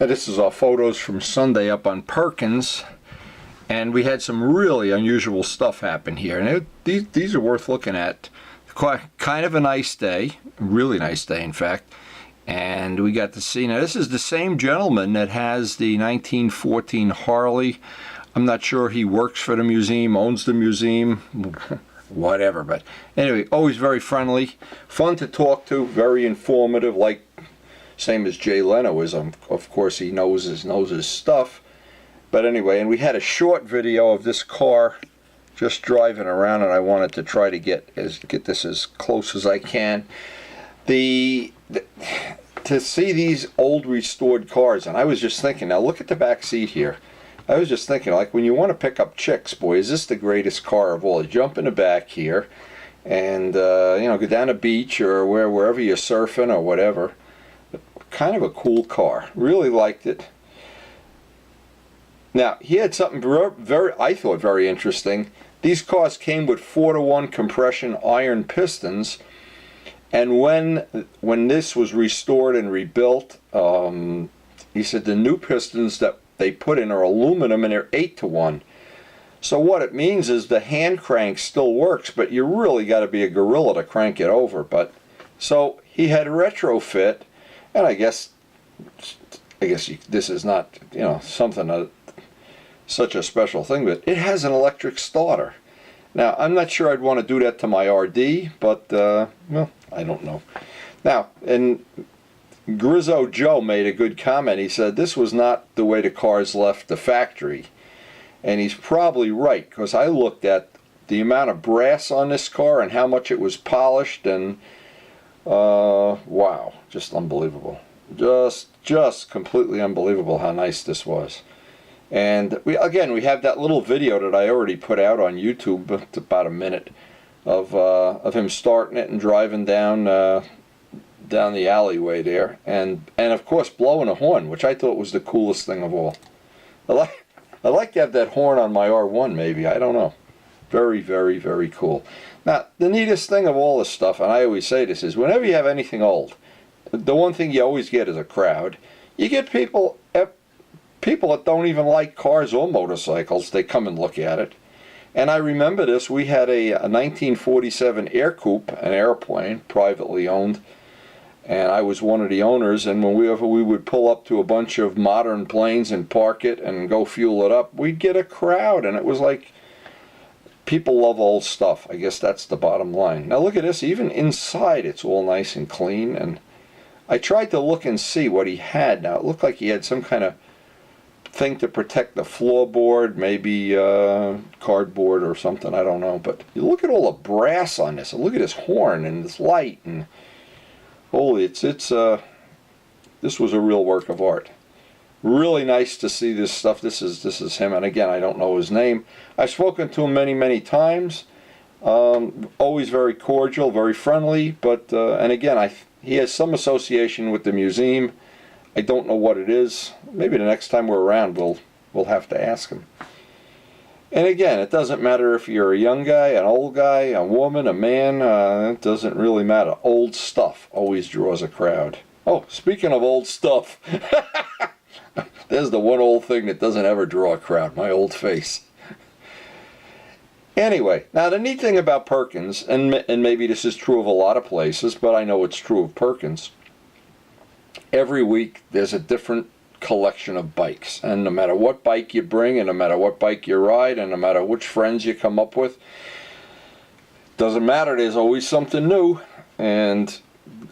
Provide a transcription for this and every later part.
This is our photos from Sunday up on Perkins, and we had some really unusual stuff happen here, and these are worth looking at. Kind of a nice day, really nice day in fact, and we got to see, now this is the same gentleman that has the 1914 Harley. I'm not sure he works for the museum, owns the museum, whatever, but anyway, always very friendly, fun to talk to, very informative, like same as Jay Leno is. Of course he knows his stuff. But anyway, and we had a short video of this car just driving around, and I wanted to try to get this as close as I can. To see these old restored cars, and I was just thinking, now look at the back seat here. I was just thinking, like, when you want to pick up chicks, boy, is this the greatest car of all? You jump in the back here and you know, go down a beach or wherever you're surfing or whatever. Kind of a cool car. Really liked it. Now, he had something I thought very interesting. These cars came with 4-to-1 compression iron pistons, and when this was restored and rebuilt, he said the new pistons that they put in are aluminum and they're 8-to-1. So what it means is the hand crank still works, but you really got to be a gorilla to crank it over. But so he had retrofit. And I guess this is not, you know, something such a special thing, but it has an electric starter. Now, I'm not sure I'd want to do that to my RD, but well, I don't know. Now, and Grizzo Joe made a good comment. He said this was not the way the cars left the factory, and he's probably right, because I looked at the amount of brass on this car and how much it was polished, and wow, just unbelievable. Just completely unbelievable how nice this was. And we have that little video that I already put out on YouTube. It's about a minute of him starting it and driving down the alleyway there, and of course blowing a horn, which I thought was the coolest thing of all. I like to have that horn on my R1, maybe, I don't know. Very, very, very cool. Now, the neatest thing of all this stuff, and I always say this, is whenever you have anything old, the one thing you always get is a crowd. You get people that don't even like cars or motorcycles. They come and look at it. And I remember this. We had a 1947 Air Coupe, an airplane, privately owned, and I was one of the owners. And whenever we would pull up to a bunch of modern planes and park it and go fuel it up, we'd get a crowd, and it was like, people love old stuff. I guess that's the bottom line. Now look at this. Even inside it's all nice and clean. And I tried to look and see what he had. Now it looked like he had some kind of thing to protect the floorboard, maybe cardboard or something, I don't know. But you look at all the brass on this, and look at this horn and this light, and holy, this was a real work of art. Really nice to see this stuff. This is him, and again, I don't know his name. I've spoken to him many times. Always very cordial, very friendly, but and again, he has some association with the museum. I don't know what it is. Maybe the next time we're around, we'll have to ask him. And again, it doesn't matter if you're a young guy, an old guy, a woman, a man. It doesn't really matter. Old stuff always draws a crowd. Oh, speaking of old stuff. There's the one old thing that doesn't ever draw a crowd, my old face. Anyway, now the neat thing about Perkins, and maybe this is true of a lot of places, but I know it's true of Perkins, every week there's a different collection of bikes. And no matter what bike you bring, and no matter what bike you ride, and no matter which friends you come up with, doesn't matter, there's always something new. And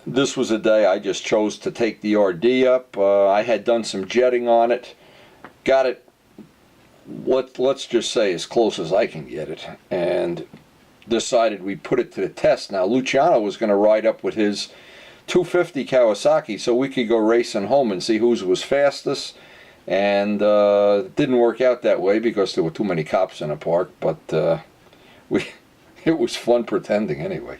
this was a day I just chose to take the RD up. I had done some jetting on it, got it, let's just say as close as I can get it, and decided we'd put it to the test. Now Luciano was going to ride up with his 250 Kawasaki so we could go racing home and see whose was fastest, and it didn't work out that way because there were too many cops in the park, but it was fun pretending anyway.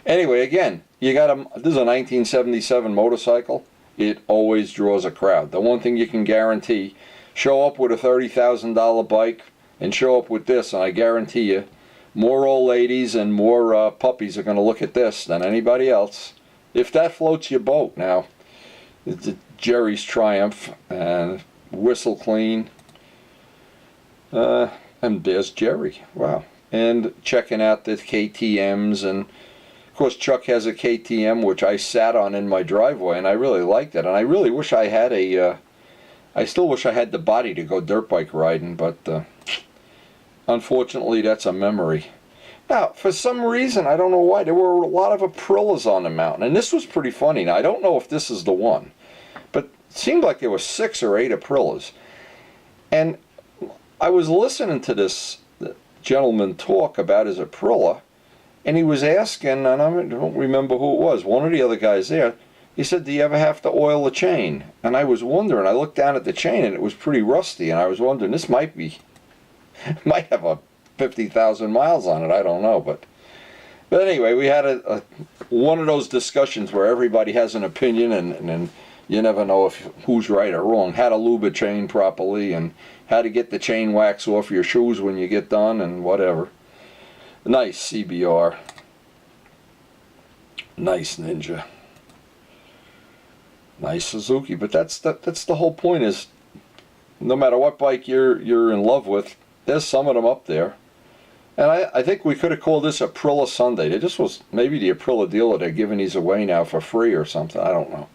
Anyway, again, this is a 1977 motorcycle. It always draws a crowd. The one thing you can guarantee, show up with a $30,000 bike and show up with this, and I guarantee you more old ladies and more puppies are going to look at this than anybody else, if that floats your boat. Now, Jerry's Triumph, and whistle clean. And there's Jerry. Wow. And checking out the KTMs, and of course Chuck has a KTM which I sat on in my driveway, and I really liked it. And I really wish I had I still wish I had the body to go dirt bike riding, but unfortunately that's a memory. Now, for some reason, I don't know why, there were a lot of APRILAS on the mountain, and this was pretty funny. Now, I don't know if this is the one, but it seemed like there were 6 or 8 APRILAS. And I was listening to this gentleman talk about his APRILA, and he was asking, and I don't remember who it was, one of the other guys there, he said, do you ever have to oil the chain? And I was wondering, I looked down at the chain and it was pretty rusty, and I was wondering, this might have a 50,000 miles on it, I don't know, but anyway, we had one of those discussions where everybody has an opinion, and you never know who's right or wrong. How to lube a chain properly, and how to get the chain wax off your shoes when you get done, and whatever. Nice CBR. Nice Ninja. Nice Suzuki. But that's the whole point, is no matter what bike you're in love with, there's some of them up there. And I think we could have called this Aprila Sunday. This was maybe the Aprila dealer. They're giving these away now for free or something. I don't know.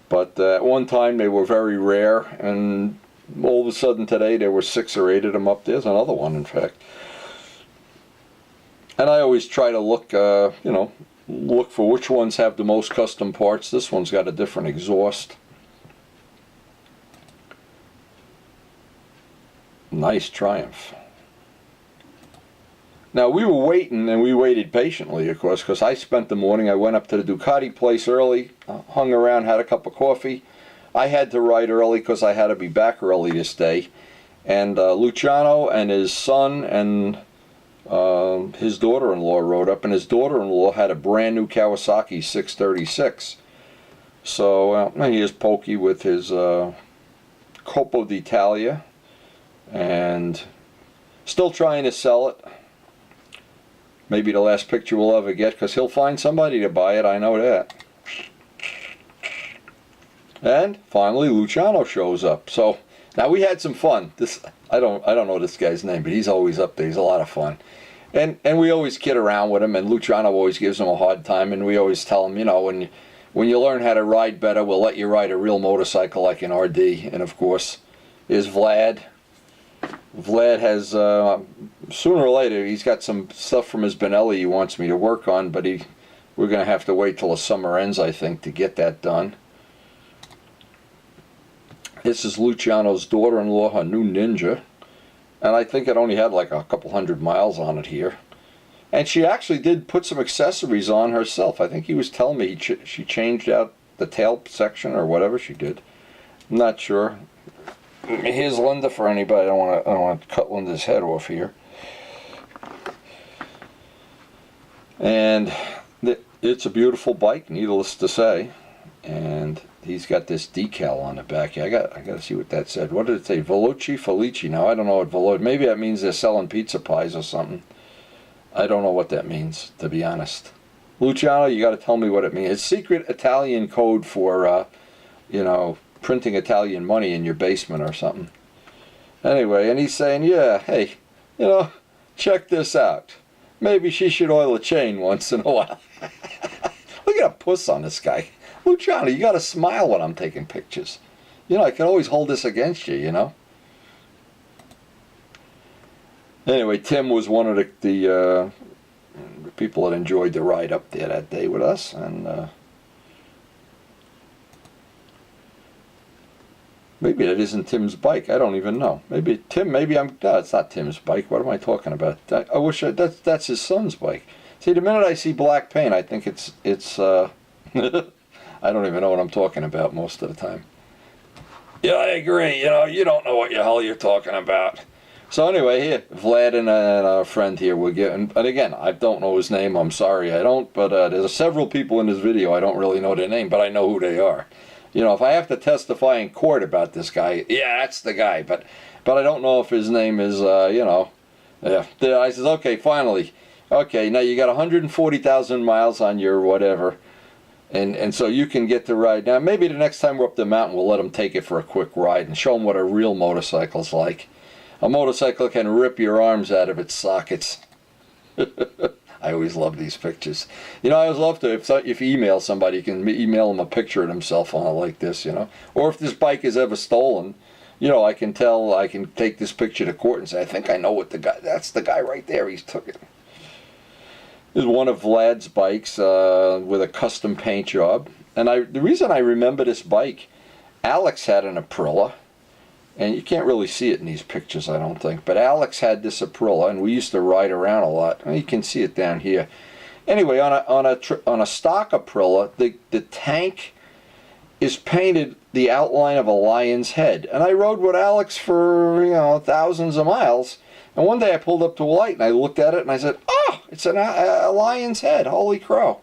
But at one time they were very rare, and all of a sudden today there were 6 or 8 of them up. There's another one, in fact. And I always try to look, look for which ones have the most custom parts. This one's got a different exhaust. Nice Triumph. Now, we were waiting, and we waited patiently, of course, because I spent the morning. I went up to the Ducati place early, hung around, had a cup of coffee. I had to ride early because I had to be back early this day. And Luciano and his son and his daughter-in-law rode up, and his daughter-in-law had a brand new Kawasaki 636. So he is pokey with his Coppa d'Italia, and still trying to sell it. Maybe the last picture we'll ever get, because he'll find somebody to buy it, I know that. And finally Luciano shows up. So now we had some fun. I don't know this guy's name, but he's always up there. He's a lot of fun. And we always kid around with him, and Luciano always gives him a hard time, and we always tell him, when you learn how to ride better, we'll let you ride a real motorcycle like an RD. And of course, there's Vlad. Vlad has, sooner or later, he's got some stuff from his Benelli he wants me to work on, but we're going to have to wait till the summer ends, I think, to get that done. This is Luciano's daughter-in-law, her new Ninja, and I think it only had like a couple 100 miles on it here. And she actually did put some accessories on herself. I think he was telling me she changed out the tail section or whatever she did. I'm not sure. Here's Linda for anybody. I don't want to cut Linda's head off here. And it's a beautiful bike, needless to say. And he's got this decal on the back. I got to see what that said. What did it say? Veloci Felici. Now I don't know what Veloci. Maybe that means they're selling pizza pies or something. I don't know what that means, to be honest. Luciano, you got to tell me what it means. It's secret Italian code for, printing Italian money in your basement or something. Anyway, and he's saying, yeah, hey, check this out. Maybe she should oil a chain once in a while. Look at a puss on this guy. Luciano, you got to smile when I'm taking pictures. I can always hold this against you, Anyway, Tim was one of the people that enjoyed the ride up there that day with us, and maybe that isn't Tim's bike. I don't even know. Maybe Tim. No, it's not Tim's bike. What am I talking about? I wish that's his son's bike. See, the minute I see black paint, I think it's. I don't even know what I'm talking about most of the time. Yeah, I agree. You don't know what the hell you're talking about. So anyway, here, Vlad and our friend here, we're getting, and again, I don't know his name, I'm sorry, I don't, but there's several people in this video, I don't really know their name, but I know who they are. If I have to testify in court about this guy, yeah, that's the guy, but I don't know if his name is, yeah. I says, okay, finally, okay, now you got 140,000 miles on your whatever, And so you can get to ride. Now, maybe the next time we're up the mountain, we'll let them take it for a quick ride and show them what a real motorcycle's like. A motorcycle can rip your arms out of its sockets. I always love these pictures. You know, I always love to, if you email somebody, you can email them a picture of themselves on it like this, you know. Or if this bike is ever stolen, you know, I can take this picture to court and say, I think I know what that's the guy right there, he's took it. This is one of Vlad's bikes with a custom paint job. And the reason I remember this bike, Alex had an Aprilia. And you can't really see it in these pictures, I don't think. But Alex had this Aprilia, and we used to ride around a lot. You can see it down here. Anyway, on a stock Aprilia, the tank is painted the outline of a lion's head. And I rode with Alex for, you know, thousands of miles. And one day I pulled up to a light, and I looked at it, and I said, oh, it's a lion's head. Holy crow.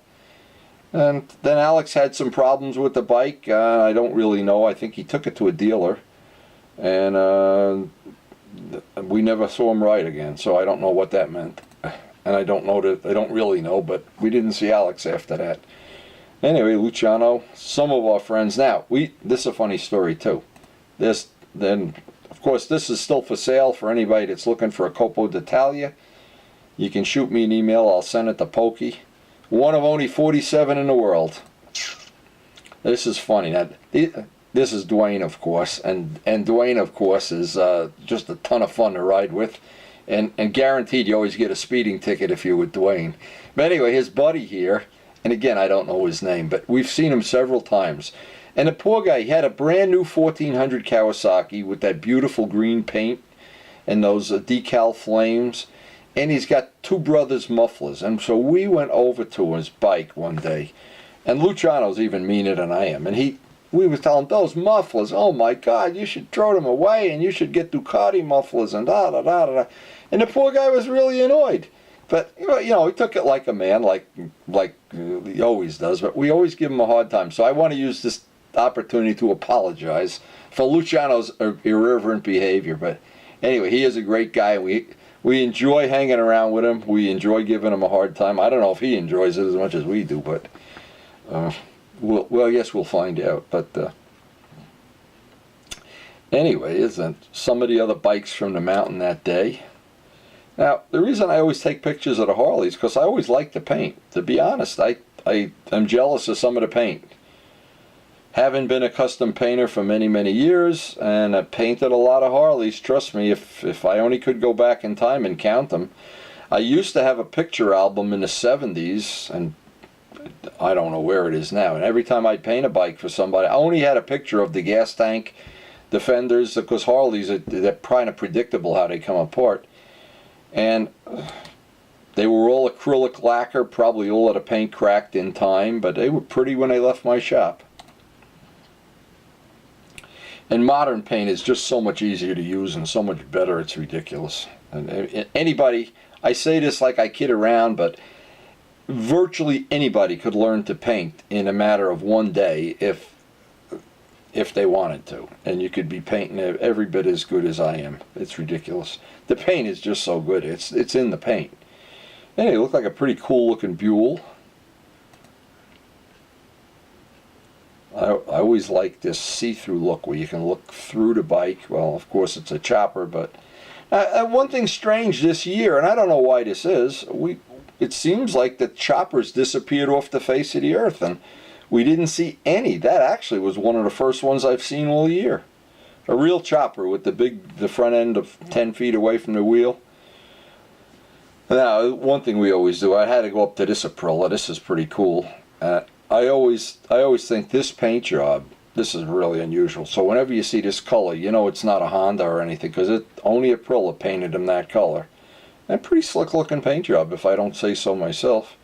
And then Alex had some problems with the bike. I don't really know. I think he took it to a dealer. And we never saw him ride again, so I don't know what that meant. And I don't really know, but we didn't see Alex after that. Anyway, Luciano, some of our friends. Now, this is a funny story too. Of course, this is still for sale for anybody that's looking for a Copo d'Italia. You can shoot me an email. I'll send it to Pokey. One of only 47 in the world. This is funny. Now, this is Dwayne, of course, and Dwayne, of course, is just a ton of fun to ride with, and guaranteed you always get a speeding ticket if you're with Dwayne. But anyway, his buddy here, and again, I don't know his name, but we've seen him several times. And the poor guy, he had a brand new 1400 Kawasaki with that beautiful green paint and those decal flames, and he's got two brothers' mufflers. And so we went over to his bike one day, and Luciano's even meaner than I am, and we were telling those mufflers, oh my God, you should throw them away and you should get Ducati mufflers and da da da da. And the poor guy was really annoyed. But, you know, he took it like a man, like he always does. But we always give him a hard time. So I want to use this opportunity to apologize for Luciano's irreverent behavior. But anyway, he is a great guy. We enjoy hanging around with him. We enjoy giving him a hard time. I don't know if he enjoys it as much as we do, but... Well, yes, we'll find out. But anyway, isn't some of the other bikes from the mountain that day. Now, the reason I always take pictures of the Harleys is because I always like the paint. To be honest, I'm jealous of some of the paint. Having been a custom painter for many, many years, and I've painted a lot of Harleys, trust me, if I only could go back in time and count them. I used to have a picture album in the 70s, and I don't know where it is now. And every time I'd paint a bike for somebody, I only had a picture of the gas tank, the fenders, because Harleys, they're kind of predictable how they come apart. And they were all acrylic lacquer, probably all of the paint cracked in time, but they were pretty when they left my shop. And modern paint is just so much easier to use and so much better, it's ridiculous. And anybody, I say this like I kid around, but virtually anybody could learn to paint in a matter of one day if they wanted to. And you could be painting every bit as good as I am. It's ridiculous. The paint is just so good. It's in the paint. Anyway, it looked like a pretty cool looking Buell. I always like this see-through look where you can look through the bike. Well, of course it's a chopper, but one thing strange this year, and I don't know why this is, it seems like the choppers disappeared off the face of the earth, and we didn't see any. That actually was one of the first ones I've seen all year. A real chopper with the front end of 10 feet away from the wheel. Now, one thing we always do, I had to go up to this Aprilia. This is pretty cool. I always think this paint job, this is really unusual. So whenever you see this color, you know it's not a Honda or anything, because only Aprilia painted them that color. And pretty slick looking paint job, if I don't say so myself.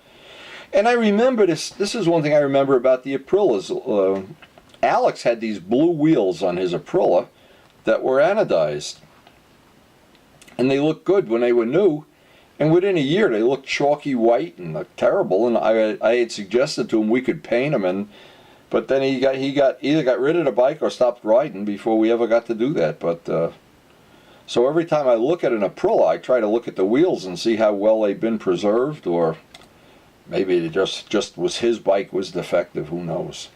And I remember this is one thing I remember about the Aprilias. Alex had these blue wheels on his Aprilia that were anodized. And they looked good when they were new. And within a year they looked chalky white and looked terrible. And I had suggested to him we could paint them, but then he either got rid of the bike or stopped riding before we ever got to do that. But so every time I look at an Aprilia, I try to look at the wheels and see how well they've been preserved, or Maybe it just was his bike was defective, who knows.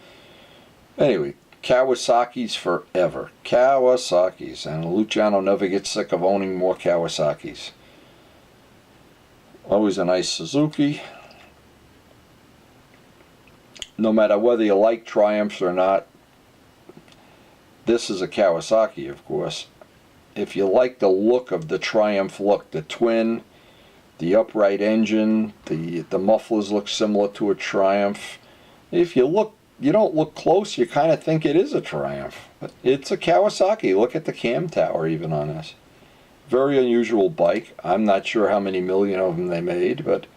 Anyway, Kawasaki's forever. Kawasaki's. And Luciano never gets sick of owning more Kawasaki's. Always a nice Suzuki. No matter whether you like Triumphs or not, this is a Kawasaki, of course. If you like the look of the Triumph look, the twin, the upright engine, the mufflers look similar to a Triumph. If you don't look close, you kind of think it is a Triumph. But it's a Kawasaki. Look at the cam tower even on this. Very unusual bike. I'm not sure how many million of them they made, but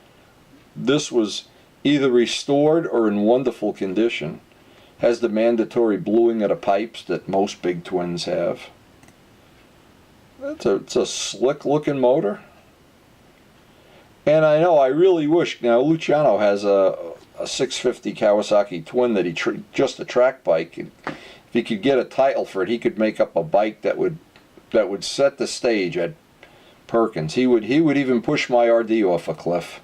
this was either restored or in wonderful condition. Has the mandatory bluing of the pipes that most big twins have. It's a slick looking motor. And I know, I really wish, now Luciano has a 650 Kawasaki twin that just a track bike. If he could get a title for it, he could make up a bike that would set the stage at Perkins. He would even push my RD off a cliff.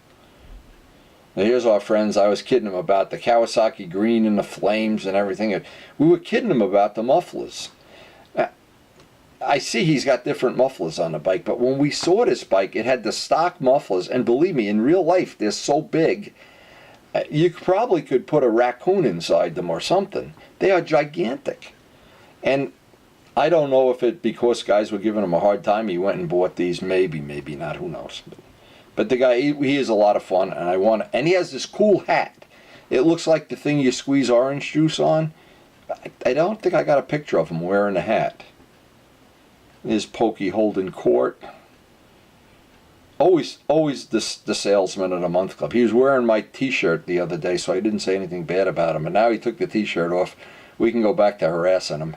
Now here's our friends. I was kidding him about the Kawasaki green and the flames and everything. We were kidding him about the mufflers. I see he's got different mufflers on the bike, but when we saw this bike, it had the stock mufflers, and believe me, in real life, they're so big, you probably could put a raccoon inside them or something. They are gigantic. And I don't know if it because guys were giving him a hard time, he went and bought these. Maybe not, who knows. But the guy, he is a lot of fun, and he has this cool hat. It looks like the thing you squeeze orange juice on. I don't think I got a picture of him wearing the hat. Is Pokey holding court. Always the salesman of the month club. He was wearing my t-shirt the other day, so I didn't say anything bad about him. And now he took the t-shirt off. We can go back to harassing him.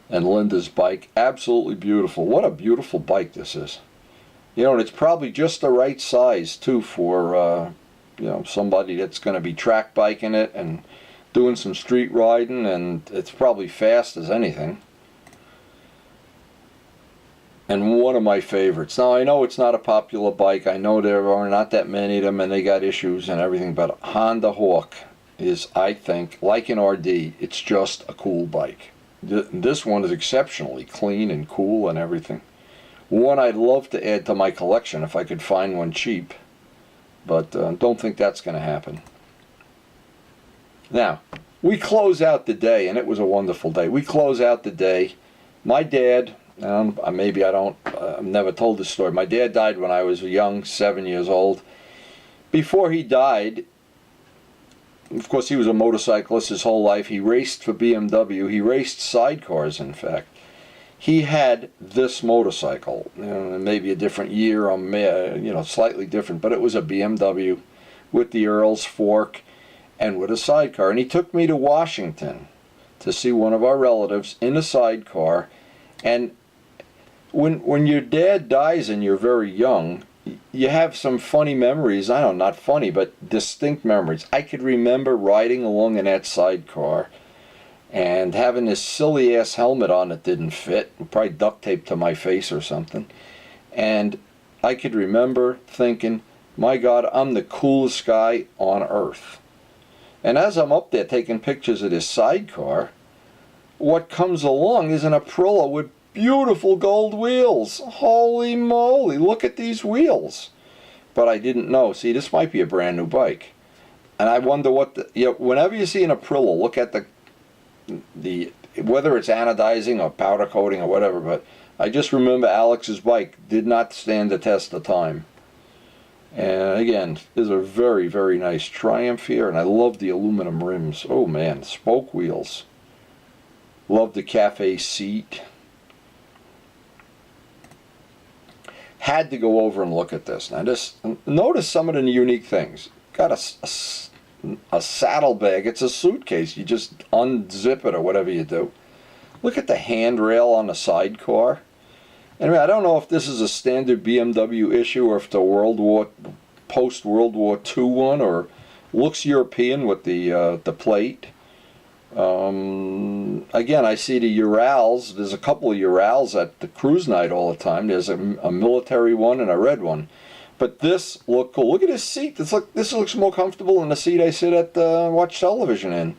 And Linda's bike, absolutely beautiful. What a beautiful bike this is. You know, and it's probably just the right size too for somebody that's going to be track biking it and doing some street riding, and it's probably fast as anything. And one of my favorites. Now I know it's not a popular bike. I know there are not that many of them and they got issues and everything, but Honda Hawk is, I think, like an RD, it's just a cool bike. This one is exceptionally clean and cool and everything. One I'd love to add to my collection if I could find one cheap, but don't think that's going to happen. Now, we close out the day, and it was a wonderful day. We close out the day. My dad, maybe I've never told this story. My dad died when I was young, 7 years old. Before he died, of course, he was a motorcyclist his whole life. He raced for BMW. He raced sidecars, in fact. He had this motorcycle, maybe a different year, slightly different, but it was a BMW with the Earl's fork and with a sidecar. And he took me to Washington to see one of our relatives in a sidecar. And when your dad dies and you're very young, you have some funny memories. I don't know, not funny, but distinct memories. I could remember riding along in that sidecar and having this silly ass helmet on that didn't fit, probably duct taped to my face or something. And I could remember thinking, my God, I'm the coolest guy on earth. And as I'm up there taking pictures of this sidecar, what comes along is an Aprilia with beautiful gold wheels. Holy moly, look at these wheels. But I didn't know. See, this might be a brand new bike. And I wonder what whenever you see an Aprilia, look at the whether it's anodizing or powder coating or whatever, but I just remember Alex's bike did not stand the test of time. And again, there's a very, very nice Triumph here, and I love the aluminum rims. Oh man, spoke wheels. Love the cafe seat. Had to go over and look at this. Now just notice some of the unique things. Got a saddlebag. It's a suitcase. You just unzip it or whatever you do. Look at the handrail on the sidecar. Anyway, I don't know if this is a standard BMW issue or if the post-World War II one, or looks European with the plate. Again, I see the Urals. There's a couple of Urals at the cruise night all the time. There's a military one and a red one. But this looked cool. Look at this seat. This looks more comfortable than the seat I sit at watch television in.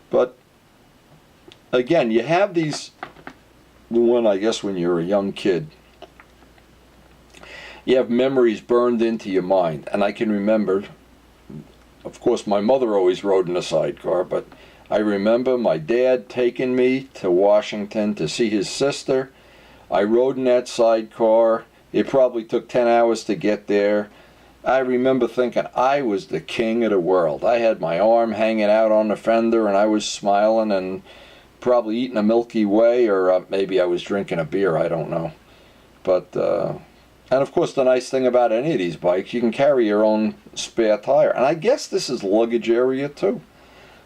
But again, you have these, I guess when you're a young kid, you have memories burned into your mind. And I can remember, of course, my mother always rode in a sidecar, but I remember my dad taking me to Washington to see his sister. I rode in that sidecar. It probably took 10 hours to get there. I remember thinking I was the king of the world. I had my arm hanging out on the fender and I was smiling and probably eating a Milky Way, or maybe I was drinking a beer, I don't know. But, and of course the nice thing about any of these bikes, you can carry your own spare tire. And I guess this is luggage area too.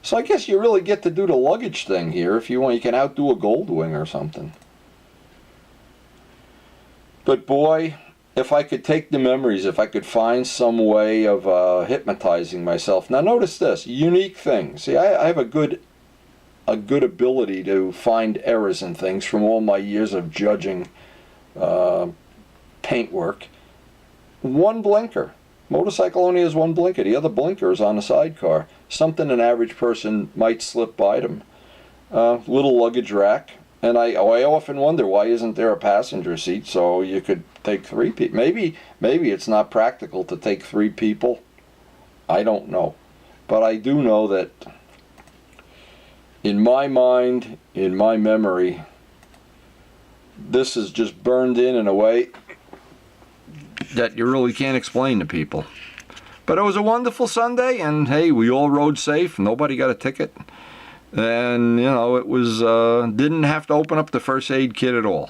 So I guess you really get to do the luggage thing here. If you want, you can outdo a Goldwing or something. But boy, if I could take the memories, if I could find some way of hypnotizing myself. Now notice this, unique thing. See, I have a good ability to find errors in things from all my years of judging paintwork. One blinker. Motorcycle only has one blinker. The other blinker is on the sidecar. Something an average person might slip by them. Little luggage rack. And I often wonder, why isn't there a passenger seat so you could take 3 people? Maybe it's not practical to take 3 people. I don't know. But I do know that in my mind, in my memory, this is just burned in a way that you really can't explain to people. But it was a wonderful Sunday, and hey, we all rode safe. Nobody got a ticket. And, you know, it was, didn't have to open up the first aid kit at all.